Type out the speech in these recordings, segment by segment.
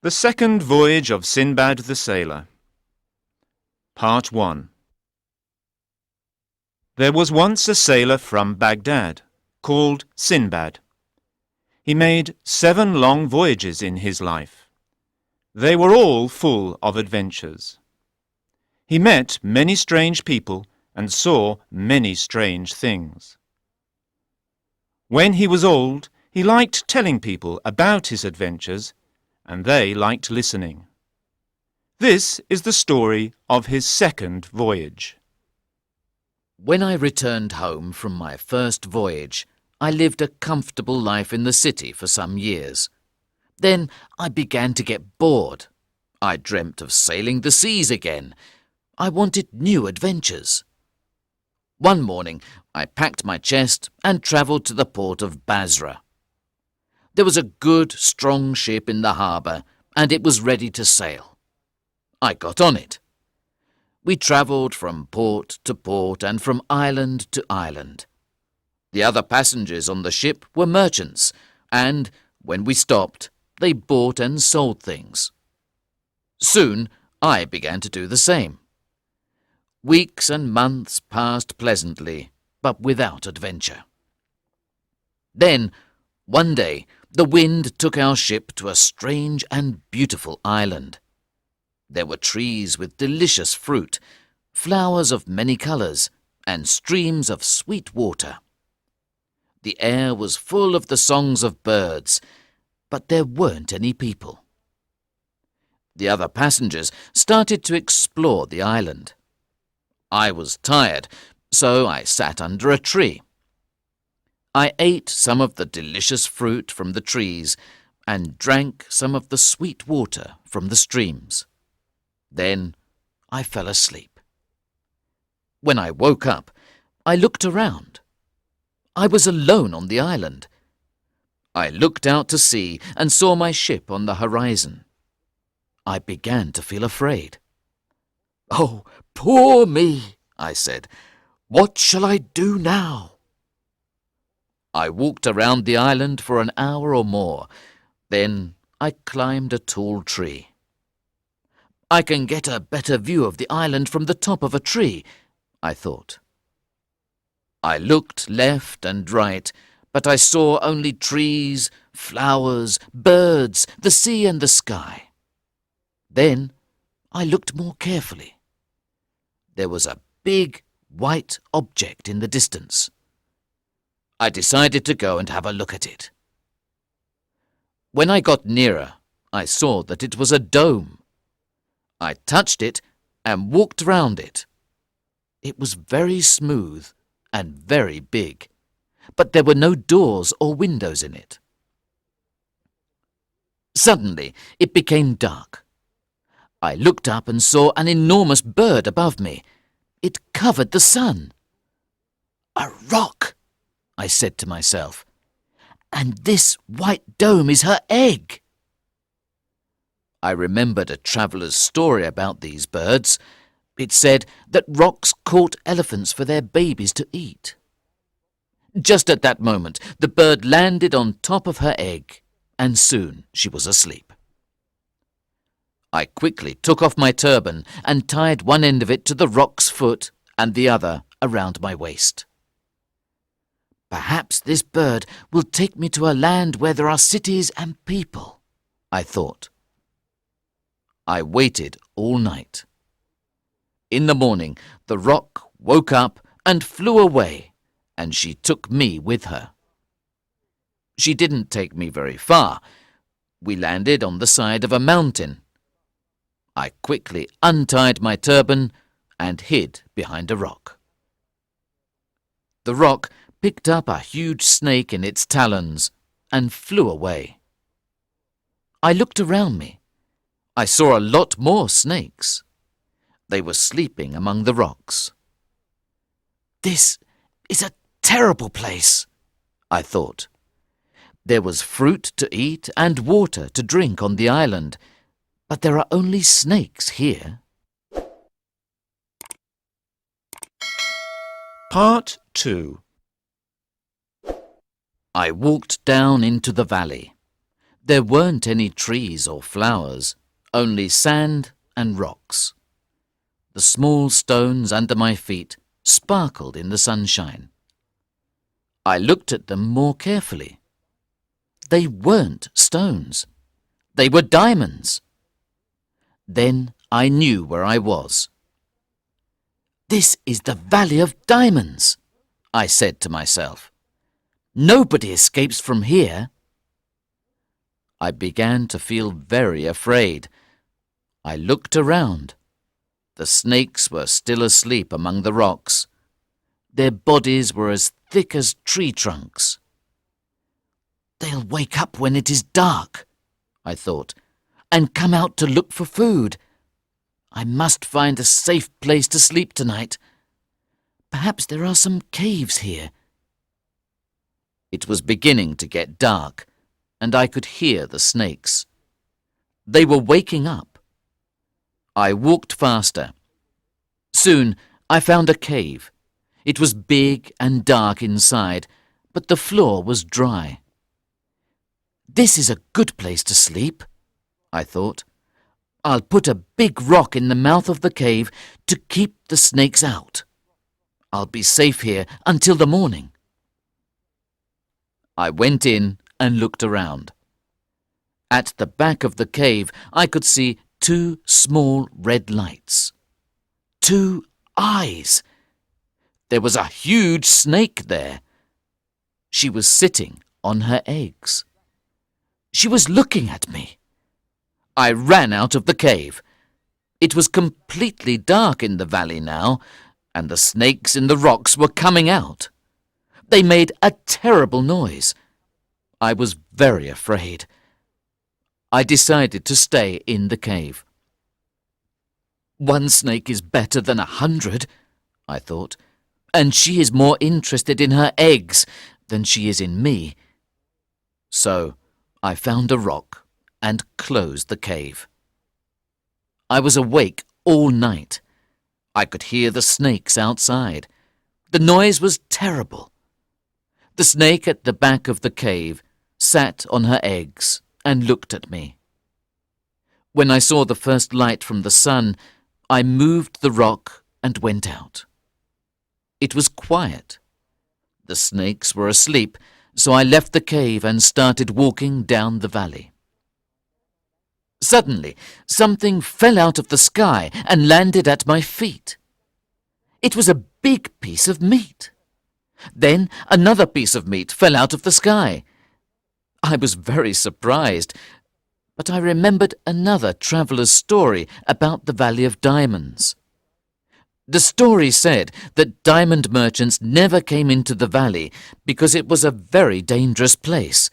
The Second Voyage of Sindbad the Sailor. Part 1. There was once a sailor from Baghdad, called Sindbad. He made 7 long voyages in his life. They were all full of adventures. He met many strange people and saw many strange things. When he was old, he liked telling people about his adventures, and they liked listening. This is the story of his second voyage. When I returned home from my first voyage, I lived a comfortable life in the city for some years. Then I began to get bored. I dreamt of sailing the seas again. I wanted new adventures. One morning, I packed my chest and travelled to the port of Basra. There was a good, strong ship in the harbour, and it was ready to sail. I got on it. We travelled from port to port and from island to island. The other passengers on the ship were merchants, and, when we stopped, they bought and sold things. Soon, I began to do the same. Weeks and months passed pleasantly, but without adventure. Then, one day, the wind took our ship to a strange and beautiful island. There were trees with delicious fruit, flowers of many colours, and streams of sweet water. The air was full of the songs of birds, but there weren't any people. The other passengers started to explore the island. I was tired, so I sat under a tree. I ate some of the delicious fruit from the trees and drank some of the sweet water from the streams. Then I fell asleep. When I woke up, I looked around. I was alone on the island. I looked out to sea and saw my ship on the horizon. I began to feel afraid. "Oh, poor me," I said. "What shall I do now?" I walked around the island for an hour or more. Then I climbed a tall tree. I can get a better view of the island from the top of a tree, I thought. I looked left and right, but I saw only trees, flowers, birds, the sea and the sky. Then I looked more carefully. There was a big white object in the distance. I decided to go and have a look at it. When I got nearer, I saw that it was a dome. I touched it and walked round it. It was very smooth and very big, but there were no doors or windows in it. Suddenly, it became dark. I looked up and saw an enormous bird above me. It covered the sun. "A rock," I said to myself, "and this white dome is her egg." I remembered a traveller's story about these birds. It said that rocks caught elephants for their babies to eat. Just at that moment, the bird landed on top of her egg, and soon she was asleep. I quickly took off my turban and tied one end of it to the rock's foot and the other around my waist. "Perhaps this bird will take me to a land where there are cities and people," I thought. I waited all night. In the morning, the rock woke up and flew away, and she took me with her. She didn't take me very far. We landed on the side of a mountain. I quickly untied my turban and hid behind a rock. The rock picked up a huge snake in its talons and flew away. I looked around me. I saw a lot more snakes. They were sleeping among the rocks. "This is a terrible place," I thought. There was fruit to eat and water to drink on the island, but there are only snakes here. Part 2. I walked down into the valley. There weren't any trees or flowers, only sand and rocks. The small stones under my feet sparkled in the sunshine. I looked at them more carefully. They weren't stones. They were diamonds. Then I knew where I was. "This is the Valley of Diamonds," I said to myself. "Nobody escapes from here." I began to feel very afraid. I looked around. The snakes were still asleep among the rocks. Their bodies were as thick as tree trunks. "They'll wake up when it is dark," I thought, "and come out to look for food. I must find a safe place to sleep tonight. Perhaps there are some caves here." It was beginning to get dark, and I could hear the snakes. They were waking up. I walked faster. Soon I found a cave. It was big and dark inside, but the floor was dry. "This is a good place to sleep," I thought. "I'll put a big rock in the mouth of the cave to keep the snakes out. I'll be safe here until the morning." I went in and looked around. At the back of the cave I could see 2 small red lights. 2 eyes. There was a huge snake there. She was sitting on her eggs. She was looking at me. I ran out of the cave. It was completely dark in the valley now, and the snakes in the rocks were coming out. They made a terrible noise. I was very afraid. I decided to stay in the cave. "1 snake is better than 100, I thought, "and she is more interested in her eggs than she is in me." So I found a rock and closed the cave. I was awake all night. I could hear the snakes outside. The noise was terrible. The snake at the back of the cave sat on her eggs and looked at me. When I saw the first light from the sun, I moved the rock and went out. It was quiet. The snakes were asleep, so I left the cave and started walking down the valley. Suddenly, something fell out of the sky and landed at my feet. It was a big piece of meat. Then another piece of meat fell out of the sky. I was very surprised, but I remembered another traveller's story about the Valley of Diamonds. The story said that diamond merchants never came into the valley because it was a very dangerous place,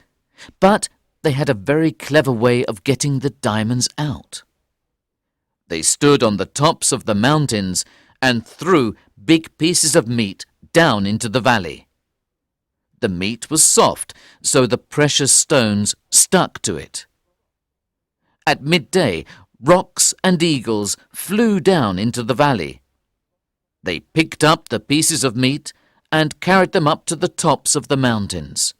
but they had a very clever way of getting the diamonds out. They stood on the tops of the mountains and threw big pieces of meat down into the valley. The meat was soft, so the precious stones stuck to it. At midday, rocks and eagles flew down into the valley. They picked up the pieces of meat and carried them up to the tops of the mountains.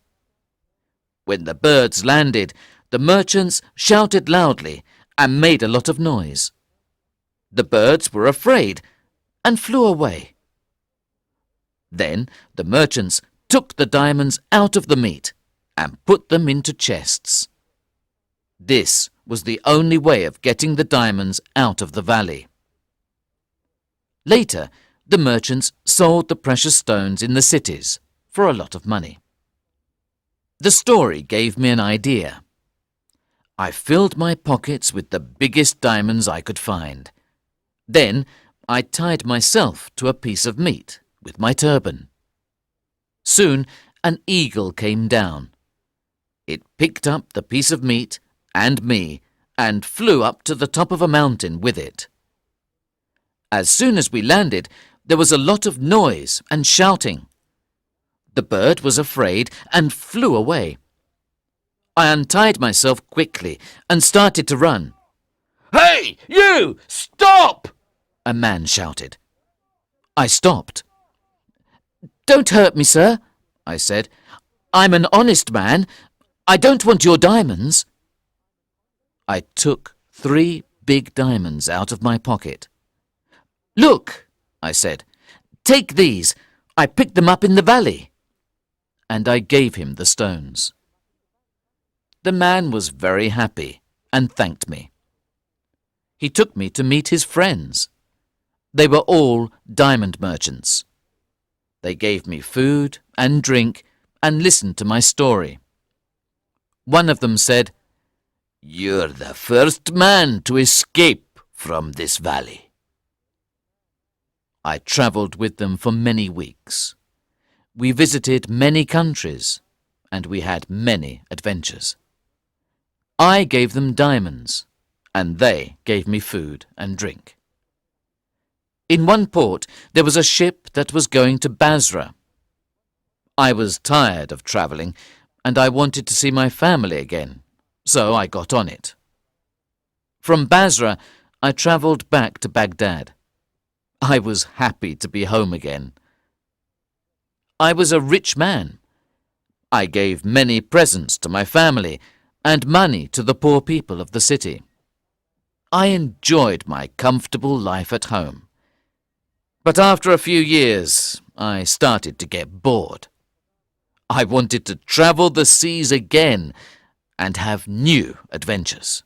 When the birds landed, the merchants shouted loudly and made a lot of noise. The birds were afraid and flew away. Then the merchants took the diamonds out of the meat and put them into chests. This was the only way of getting the diamonds out of the valley. Later, the merchants sold the precious stones in the cities for a lot of money. The story gave me an idea. I filled my pockets with the biggest diamonds I could find. Then I tied myself to a piece of meat with my turban. Soon an eagle came down. It picked up the piece of meat and me and flew up to the top of a mountain with it. As soon as we landed, there was a lot of noise and shouting. The bird was afraid and flew away. I untied myself quickly and started to run. "Hey, you! Stop!" a man shouted. I stopped. "Don't hurt me, sir," I said. "I'm an honest man. I don't want your diamonds." I took 3 big diamonds out of my pocket. "Look," I said, "take these. I picked them up in the valley." And I gave him the stones. The man was very happy and thanked me. He took me to meet his friends. They were all diamond merchants. They gave me food and drink and listened to my story. One of them said, "You're the first man to escape from this valley." I travelled with them for many weeks. We visited many countries, and we had many adventures. I gave them diamonds, and they gave me food and drink. In one port there was a ship that was going to Basra. I was tired of travelling, and I wanted to see my family again, so I got on it. From Basra, I travelled back to Baghdad. I was happy to be home again. I was a rich man. I gave many presents to my family and money to the poor people of the city. I enjoyed my comfortable life at home. But after a few years, I started to get bored. I wanted to travel the seas again and have new adventures.